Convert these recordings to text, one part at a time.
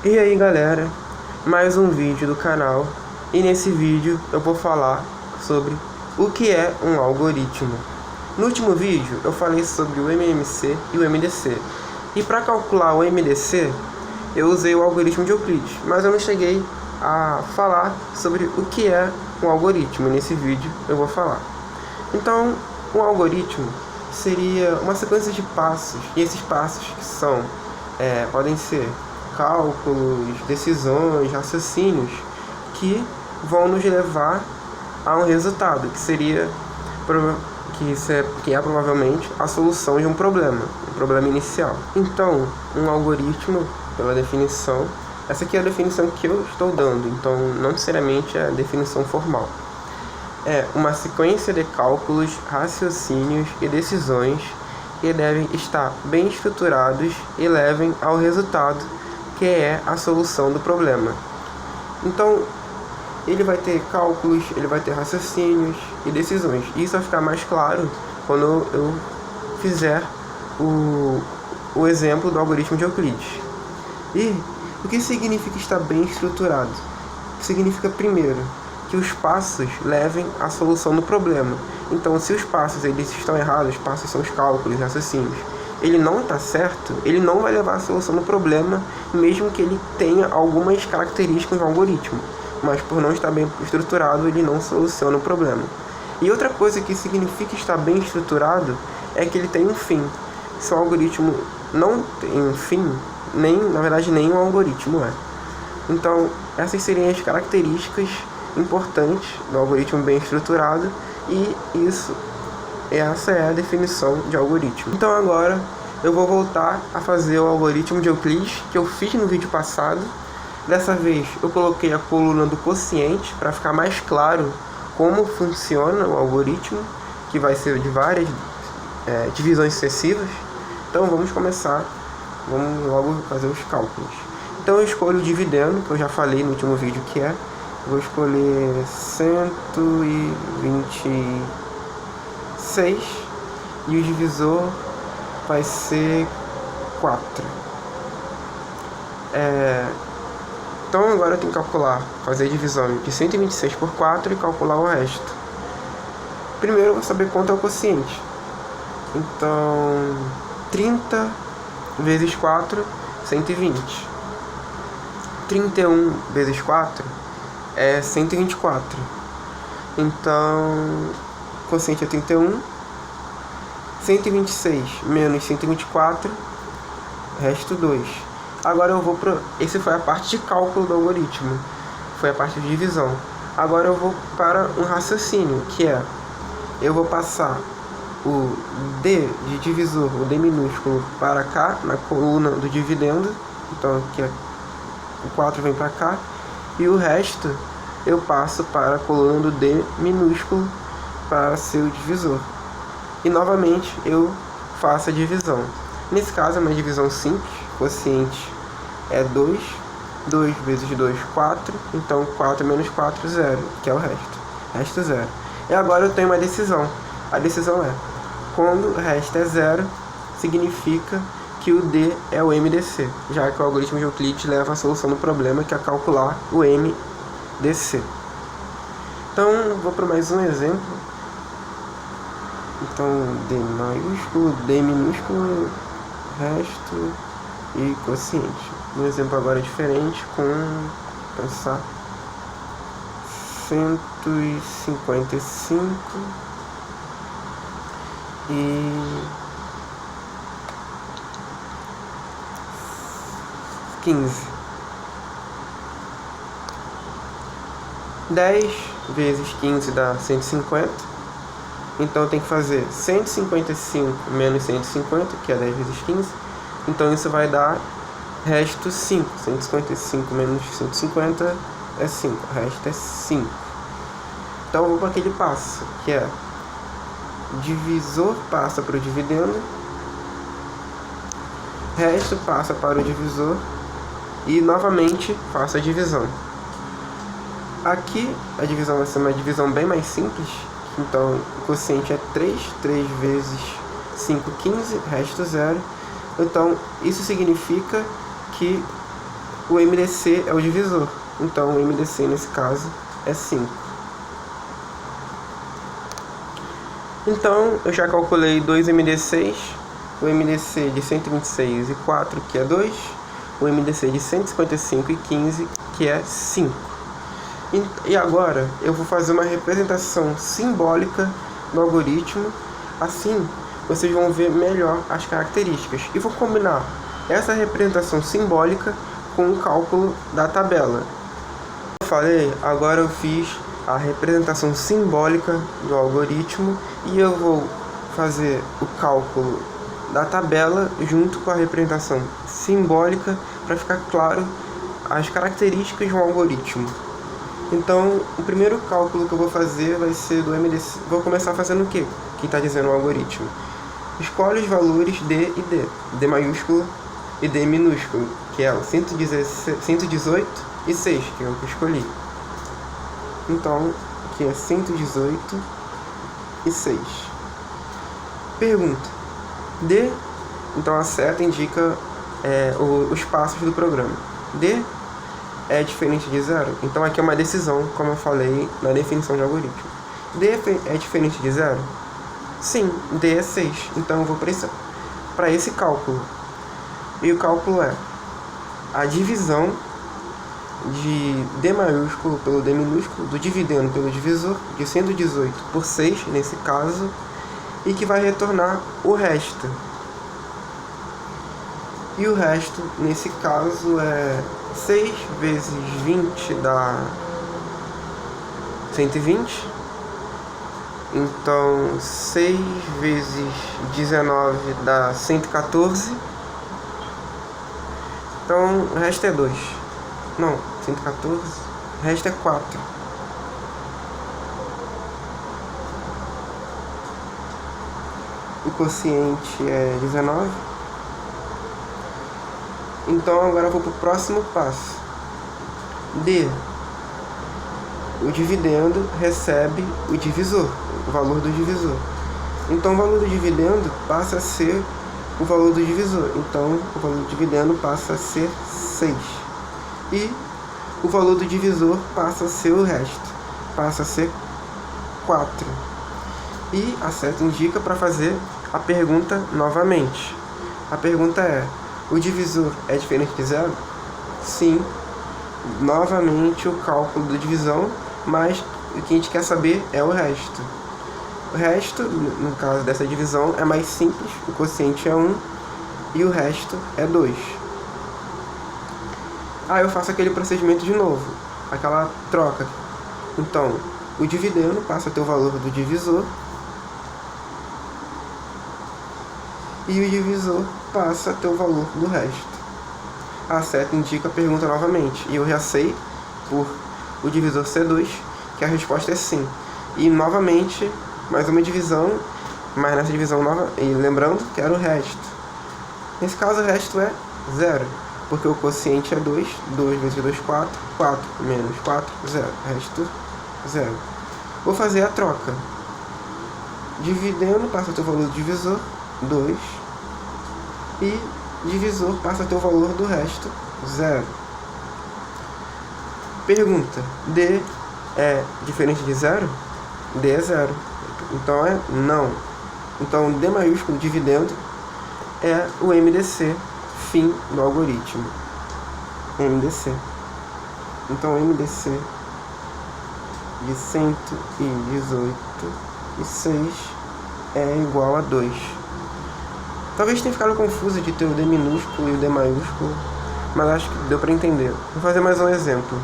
E aí galera, mais um vídeo do canal, e nesse vídeo eu vou falar sobre o que é um algoritmo. No último vídeo eu falei sobre o MMC e o MDC, e para calcular o MDC eu usei o algoritmo de Euclides, mas eu não cheguei a falar sobre o que é um algoritmo. Nesse vídeo eu vou falar. Então, um algoritmo seria uma sequência de passos, e esses passos que são, podem ser cálculos, decisões, raciocínios que vão nos levar a um resultado que seria que é provavelmente a solução de um problema inicial. Então, um algoritmo, pela definição, essa aqui é a definição que eu estou dando, então não necessariamente é a definição formal. É uma sequência de cálculos, raciocínios e decisões que devem estar bem estruturados e levem ao resultado que é a solução do problema. Então, ele vai ter cálculos, ele vai ter raciocínios e decisões. Isso vai ficar mais claro quando eu fizer o exemplo do algoritmo de Euclides. E o que significa estar bem estruturado? Significa, primeiro, que os passos levem à solução do problema. Então, se os passos eles estão errados, os passos são os cálculos, raciocínios, ele não está certo, ele não vai levar à solução do problema, mesmo que ele tenha algumas características do algoritmo. Mas por não estar bem estruturado, ele não soluciona o problema. E outra coisa que significa estar bem estruturado é que ele tem um fim. Se o algoritmo não tem um fim, na verdade nenhum algoritmo é. Então, essas seriam as características importantes do algoritmo bem estruturado, e essa é a definição de algoritmo. Então agora eu vou voltar a fazer o algoritmo de Euclides que eu fiz no vídeo passado. Dessa vez eu coloquei a coluna do quociente para ficar mais claro como funciona o algoritmo, que vai ser de várias divisões sucessivas. Então vamos começar, vamos logo fazer os cálculos. Então eu escolho o dividendo, que eu já falei no último vídeo que é. Vou escolher 126 e o divisor vai ser 4. Então agora eu tenho que fazer a divisão de 126 por 4 e calcular o resto. Primeiro eu vou saber quanto é o quociente. Então 30 vezes 4, 120. 31 vezes 4 é 124. Então, o quociente é 31. 126 menos 124, resto 2. Agora eu vou esse foi a parte de cálculo do algoritmo, foi a parte de divisão. Agora eu vou para um raciocínio, que é, eu vou passar o D de divisor, o D minúsculo, para cá, na coluna do dividendo. Então aqui o 4 vem para cá, e o resto eu passo para a coluna do D minúsculo para ser o divisor. E novamente eu faço a divisão. Nesse caso é uma divisão simples, quociente é 2, 2 vezes 2, 4, então 4 menos 4, 0, que é o resto 0. E agora eu tenho uma decisão. A decisão é, quando o resto é 0, significa que o D é o MDC, já que o algoritmo de Euclides leva à solução do problema, que é calcular o MDC. Então, vou para mais um exemplo. Então, D maiúsculo, D minúsculo, resto e quociente. Um exemplo agora diferente, pensar 155 e 15. 10 vezes 15 dá 150. Então tem que fazer 155 menos 150, que é 10 vezes 15. Então isso vai dar resto 5. 155 menos 150 é 5. O resto é 5. Então eu vou para aquele passo, que é divisor passa para o dividendo, resto passa para o divisor, e novamente faço a divisão. Aqui a divisão vai ser uma divisão bem mais simples. Então o quociente é 3, 3 vezes 5, 15, resto 0. Então isso significa que o MDC é o divisor. Então, o MDC, nesse caso, é 5. Então, eu já calculei dois MDCs. O MDC de 126 e 4, que é 2. O MDC de 155 e 15, que é 5. E agora, eu vou fazer uma representação simbólica do algoritmo. Assim, vocês vão ver melhor as características. E vou combinar essa representação simbólica com o cálculo da tabela. Como eu falei, agora eu fiz a representação simbólica do algoritmo e eu vou fazer o cálculo da tabela junto com a representação simbólica para ficar claro as características de um algoritmo. Então, o primeiro cálculo que eu vou fazer vai ser do MDC. Vou começar fazendo o quê? Quem está dizendo o algoritmo. Escolhe os valores D e D. D maiúsculo e D minúsculo, que é o 118 e 6, que é o que eu escolhi. Então, aqui é 118 e 6. Pergunta. D, então a seta indica os passos do programa. D é diferente de 0? Então aqui é uma decisão, como eu falei na definição de algoritmo. D é diferente de 0? Sim, D é 6. Então eu vou para esse cálculo. E o cálculo é a divisão de D maiúsculo pelo D minúsculo, do dividendo pelo divisor, de 118 por 6, nesse caso, e que vai retornar o resto. E o resto, nesse caso, é 6 vezes 20 dá 120. Então, 6 vezes 19 dá 114. Então, o resto é 2. Não, 114. O resto é 4. O quociente é 19. Então agora eu vou para o próximo passo. D. O dividendo recebe o divisor, o valor do divisor. Então o valor do dividendo passa a ser o valor do divisor. Então o valor do dividendo passa a ser 6. E o valor do divisor passa a ser o resto. Passa a ser 4. E a seta indica para fazer a pergunta novamente. A pergunta é: o divisor é diferente de 0? Sim. Novamente o cálculo da divisão, mas o que a gente quer saber é o resto. O resto, no caso dessa divisão, é mais simples. O quociente é 1 e o resto é 2. Eu faço aquele procedimento de novo, aquela troca. Então, o dividendo passa a ter o valor do divisor e o divisor passa a ter o valor do resto. A seta indica a pergunta novamente, e eu já sei, por o divisor ser 2, que a resposta é sim. E novamente, mais uma divisão, mas nessa divisão nova, e lembrando que era o resto. Nesse caso o resto é 0, porque o quociente é 2, 2 vezes 2, 4, 4 menos 4, 0, resto 0. Vou fazer a troca. Dividendo passa a ter o valor do divisor, 2, e divisor passa a ter o valor do resto, 0. Pergunta: D é diferente de 0? D é 0. Então é não. Então D maiúsculo dividendo é o MDC, fim do algoritmo. MDC. Então MDC de 118 e 6 é igual a 2. Talvez tenha ficado confuso de ter o D minúsculo e o D maiúsculo, mas acho que deu para entender. Vou fazer mais um exemplo.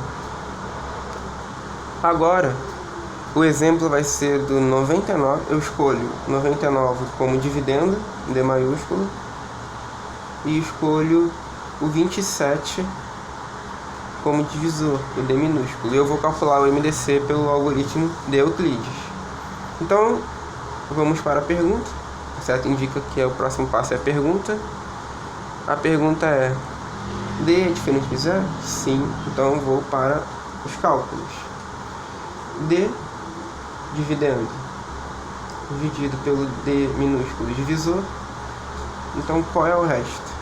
Agora, o exemplo vai ser do 99. Eu escolho 99 como dividendo, D maiúsculo, e escolho o 27 como divisor, o D minúsculo. E eu vou calcular o MDC pelo algoritmo de Euclides. Então, vamos para a pergunta. Certo? Indica que o próximo passo é a pergunta. A pergunta é: D é diferente de 0? Sim. Então eu vou para os cálculos. D dividendo dividido pelo D minúsculo divisor. Então qual é o resto?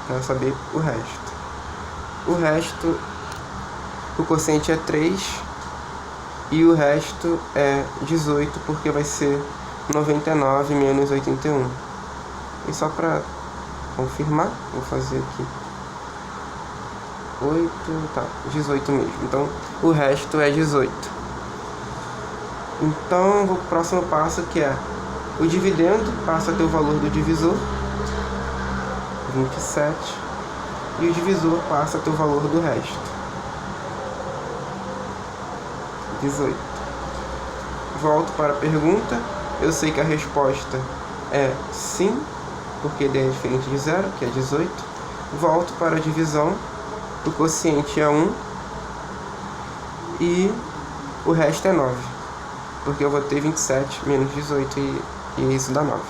Quero saber o resto. o resto, o quociente é 3 e o resto é 18, porque vai ser 99 menos 81. E só para confirmar, vou fazer aqui 8, tá, 18 mesmo. Então o resto é 18. Então vou pro próximo passo, que é o dividendo passa a ter o valor do divisor, 27, e o divisor passa a ter o valor do resto, 18. Volto para a pergunta. Eu sei que a resposta é sim, porque D é diferente de 0, que é 18. Volto para a divisão. O quociente é 1 e o resto é 9, porque eu vou ter 27 menos 18 e isso dá 9.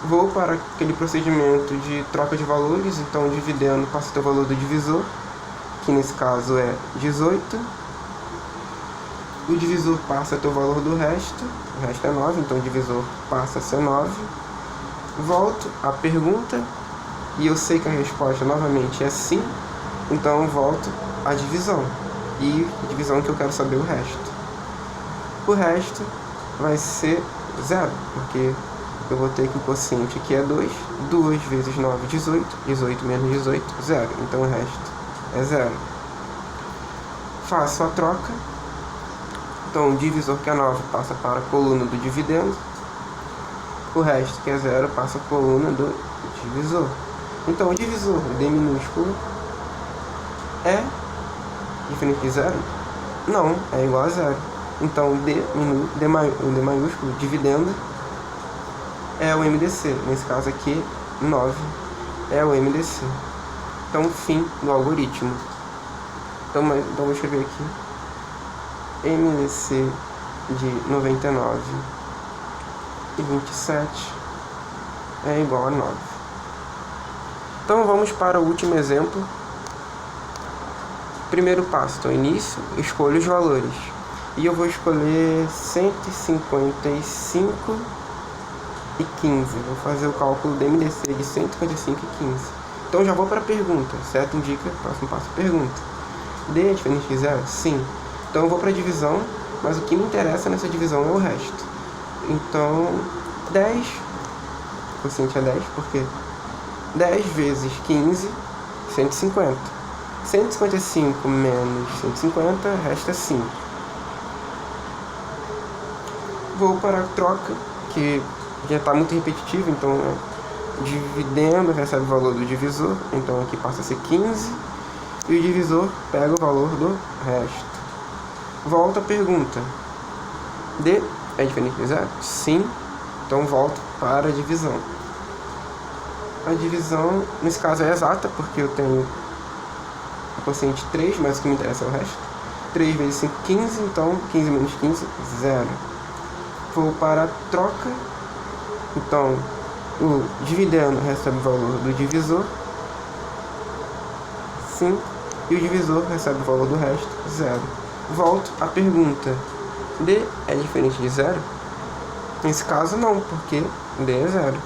Vou para aquele procedimento de troca de valores. Então o dividendo passa a ter o valor do divisor, que nesse caso é 18. O divisor passa a ter o valor do resto, o resto é 9, então o divisor passa a ser 9. Volto à pergunta e eu sei que a resposta novamente é sim, então eu volto à divisão, e divisão que eu quero saber o resto. O resto vai ser 0, porque eu vou ter que o quociente aqui é 2, 2 vezes 9, 18, 18 menos 18, 0, então o resto é 0. Faço a troca. Então o divisor, que é 9, passa para a coluna do dividendo. O resto, que é 0, passa a coluna do divisor. Então o divisor, D minúsculo, é diferente de 0? Não, é igual a 0. Então o D maiúsculo, dividendo, é o MDC. Nesse caso aqui, 9 é o MDC. Então, fim do algoritmo. Então vou escrever aqui MDC de 99 e 27 é igual a 9. Então vamos para o último exemplo. Primeiro passo, então início, escolho os valores. E eu vou escolher 155 e 15. Vou fazer o cálculo do MDC de 155 e 15. Então já vou para a pergunta, certo? Indica, próximo passo, pergunta. D é diferente de 0? Sim. Então eu vou para a divisão, mas o que me interessa nessa divisão é o resto. Então 10, o quociente é 10, porque 10 vezes 15, 150. 155 menos 150, resta 5. Vou para a troca, que já está muito repetitivo, então dividendo recebe o valor do divisor, então aqui passa a ser 15, e o divisor pega o valor do resto. Volta a pergunta. D é diferente de 0? Sim. Então volto para a divisão. A divisão, nesse caso, é exata, porque eu tenho o quociente 3, mas o que me interessa é o resto. 3 vezes 5, 15, então 15 menos 15, 0. Vou para a troca. Então, o dividendo recebe o valor do divisor, 5, e o divisor recebe o valor do resto, 0. Volto à pergunta. D é diferente de 0? Nesse caso não, porque D é 0.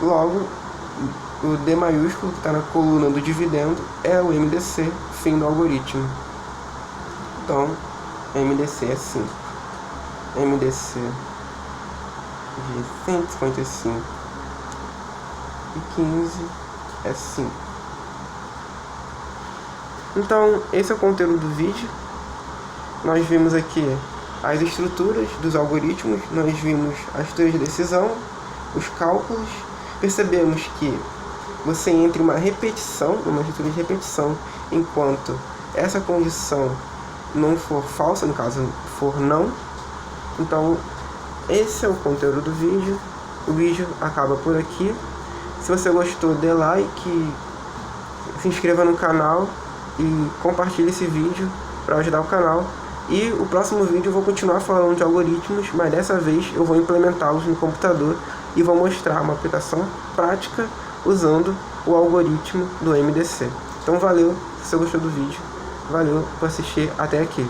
Logo, o D maiúsculo, que está na coluna do dividendo, é o MDC, fim do algoritmo. Então, MDC é 5. MDC de 155 e 15 é 5. Então, esse é o conteúdo do vídeo. Nós vimos aqui as estruturas dos algoritmos, nós vimos as teorias de decisão, os cálculos. Percebemos que você entra em uma repetição, uma estrutura de repetição, enquanto essa condição não for falsa, no caso for não. Então, esse é o conteúdo do vídeo. O vídeo acaba por aqui. Se você gostou, dê like, se inscreva no canal e compartilhe esse vídeo para ajudar o canal. E o próximo vídeo eu vou continuar falando de algoritmos, mas dessa vez eu vou implementá-los no computador e vou mostrar uma aplicação prática usando o algoritmo do MDC. Então valeu, se você gostou do vídeo, valeu por assistir até aqui.